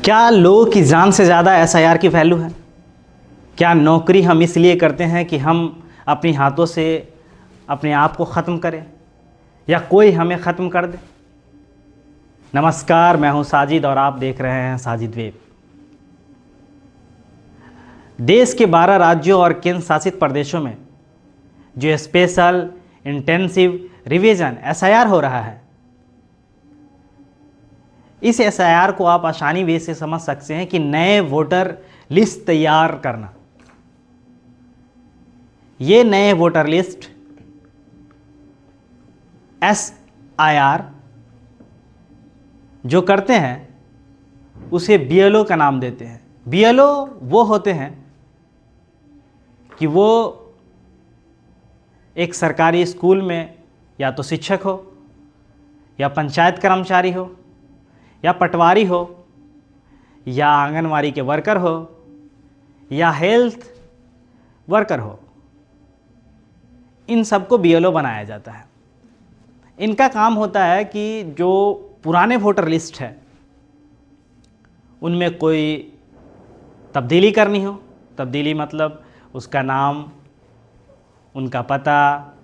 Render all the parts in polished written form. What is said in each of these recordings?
क्या लोगों की जान से ज़्यादा एसआईआर की वैल्यू है? क्या नौकरी हम इसलिए करते हैं कि हम अपने हाथों से अपने आप को ख़त्म करें या कोई हमें ख़त्म कर दे? नमस्कार, मैं हूं साजिद और आप देख रहे हैं साजिद वेब। देश के 12 राज्यों और केंद्र शासित प्रदेशों में जो स्पेशल इंटेंसिव रिवीजन एसआईआर हो रहा है, इस एसआईआर को आप आसानी वे से समझ सकते हैं कि नए वोटर लिस्ट तैयार करना। ये नए वोटर लिस्ट एसआईआर जो करते हैं उसे बीएलओ का नाम देते हैं। बीएलओ वो होते हैं कि वो एक सरकारी स्कूल में या तो शिक्षक हो या पंचायत कर्मचारी हो या पटवारी हो या आंगनवाड़ी के वर्कर हो या हेल्थ वर्कर हो, इन सबको बीएलओ बनाया जाता है। इनका काम होता है कि जो पुराने वोटर लिस्ट है उनमें कोई तब्दीली करनी हो। तब्दीली मतलब उसका नाम, उनका पता,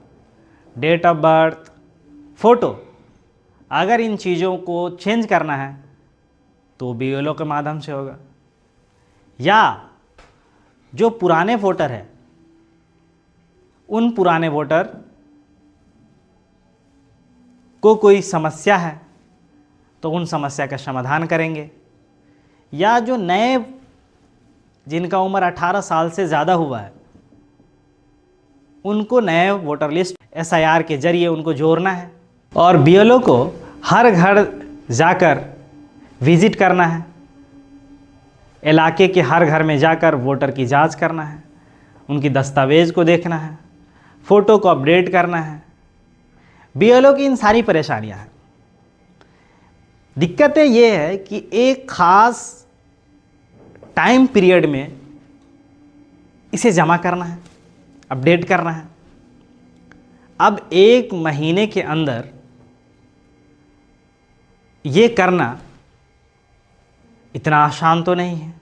डेट ऑफ बर्थ, फ़ोटो, अगर इन चीज़ों को चेंज करना है तो बीएलओ के माध्यम से होगा। या जो पुराने वोटर है उन पुराने वोटर को कोई समस्या है तो उन समस्या का समाधान करेंगे। या जो नए, जिनका उम्र 18 साल से ज़्यादा हुआ है, उनको नए वोटर लिस्ट एसआईआर के जरिए उनको जोड़ना है। और बीएलओ को हर घर जाकर विजिट करना है, इलाके के हर घर में जाकर वोटर की जांच करना है, उनकी दस्तावेज़ को देखना है, फ़ोटो को अपडेट करना है। बीएलओ की इन सारी परेशानियां हैं। दिक्कतें ये है कि एक ख़ास टाइम पीरियड में इसे जमा करना है, अपडेट करना है। अब 1 महीने के अंदर ये करना इतना आसान तो नहीं है।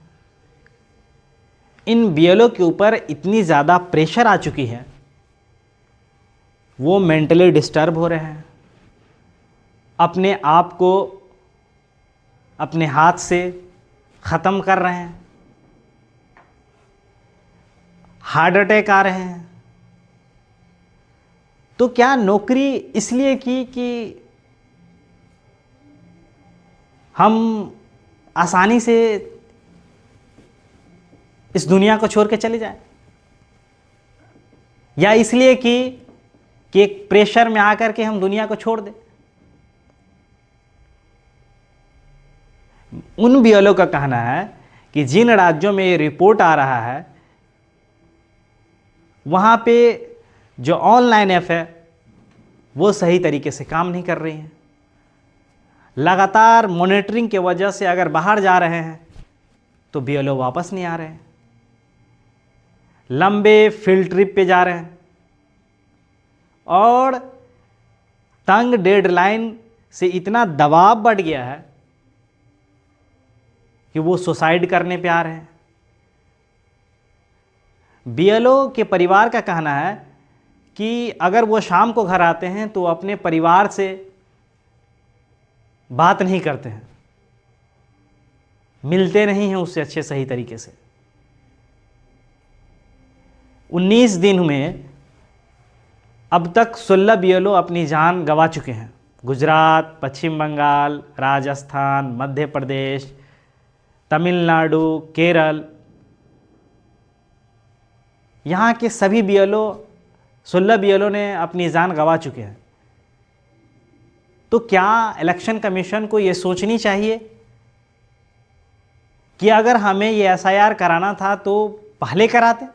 इन बीएलओ के ऊपर इतनी ज़्यादा प्रेशर आ चुकी है, वो मेंटली डिस्टर्ब हो रहे हैं, अपने आप को अपने हाथ से ख़त्म कर रहे हैं, हार्ट अटैक आ रहे हैं। तो क्या नौकरी इसलिए की कि हम आसानी से इस दुनिया को छोड़ के चले जाएं, या इसलिए कि एक प्रेशर में आकर के हम दुनिया को छोड़ दें? उन बीएलओ का कहना है कि जिन राज्यों में ये रिपोर्ट आ रहा है वहां पे जो ऑनलाइन ऐप है वो सही तरीके से काम नहीं कर रही हैं। लगातार मॉनिटरिंग के वजह से अगर बाहर जा रहे हैं तो बीएलओ वापस नहीं आ रहे हैं, लंबे फील्ड ट्रिप पे जा रहे हैं और तंग डेडलाइन से इतना दबाव बढ़ गया है कि वो सुसाइड करने पे आ रहे हैं। बीएलओ के परिवार का कहना है कि अगर वो शाम को घर आते हैं तो अपने परिवार से बात नहीं करते हैं, मिलते नहीं हैं उससे अच्छे सही तरीके से। 19 दिन में अब तक 16 बीएलओ अपनी जान गंवा चुके हैं। गुजरात, पश्चिम बंगाल, राजस्थान, मध्य प्रदेश, तमिलनाडु, केरल, यहाँ के सभी बीएलओ, 16 बीएलओ ने अपनी जान गंवा चुके हैं। तो क्या इलेक्शन कमीशन को ये सोचनी चाहिए कि अगर हमें ये एसआईआर कराना था तो पहले कराते,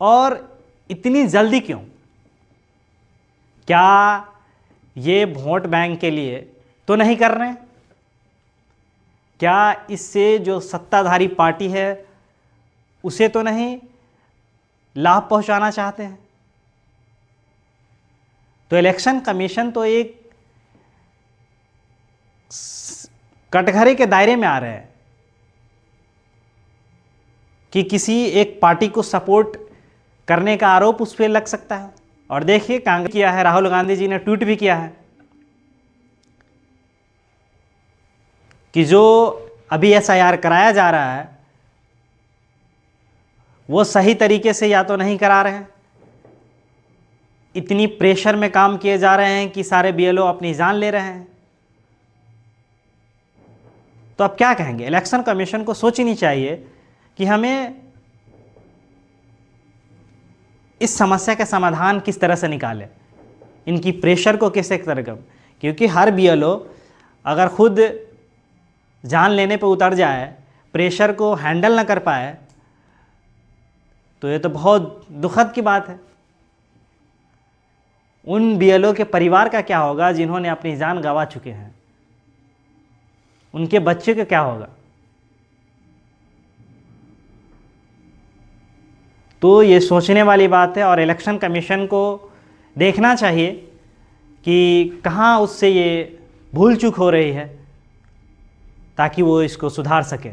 और इतनी जल्दी क्यों? क्या ये वोट बैंक के लिए तो नहीं कर रहे हैं? क्या इससे जो सत्ताधारी पार्टी है उसे तो नहीं लाभ पहुंचाना चाहते हैं? तो इलेक्शन कमीशन तो एक कटघरे के दायरे में आ रहे हैं कि किसी एक पार्टी को सपोर्ट करने का आरोप उस पर लग सकता है। और देखिए कांग्रेस किया है, राहुल गांधी जी ने ट्वीट भी किया है कि जो अभी SIR कराया जा रहा है वो सही तरीके से या तो नहीं करा रहे हैं, इतनी प्रेशर में काम किए जा रहे हैं कि सारे BLO अपनी जान ले रहे हैं। तो अब क्या कहेंगे? इलेक्शन कमीशन को सोचनी चाहिए कि हमें इस समस्या का समाधान किस तरह से निकालें, इनकी प्रेशर को कैसे कम, क्योंकि हर BLO अगर खुद जान लेने पर उतर जाए, प्रेशर को हैंडल ना कर पाए, तो ये तो बहुत दुखद की बात है। उन BLO के परिवार का क्या होगा जिन्होंने अपनी जान गंवा चुके हैं? उनके बच्चे का क्या होगा? तो ये सोचने वाली बात है और इलेक्शन कमीशन को देखना चाहिए कि कहाँ उससे ये भूल चूक हो रही है ताकि वो इसको सुधार सके।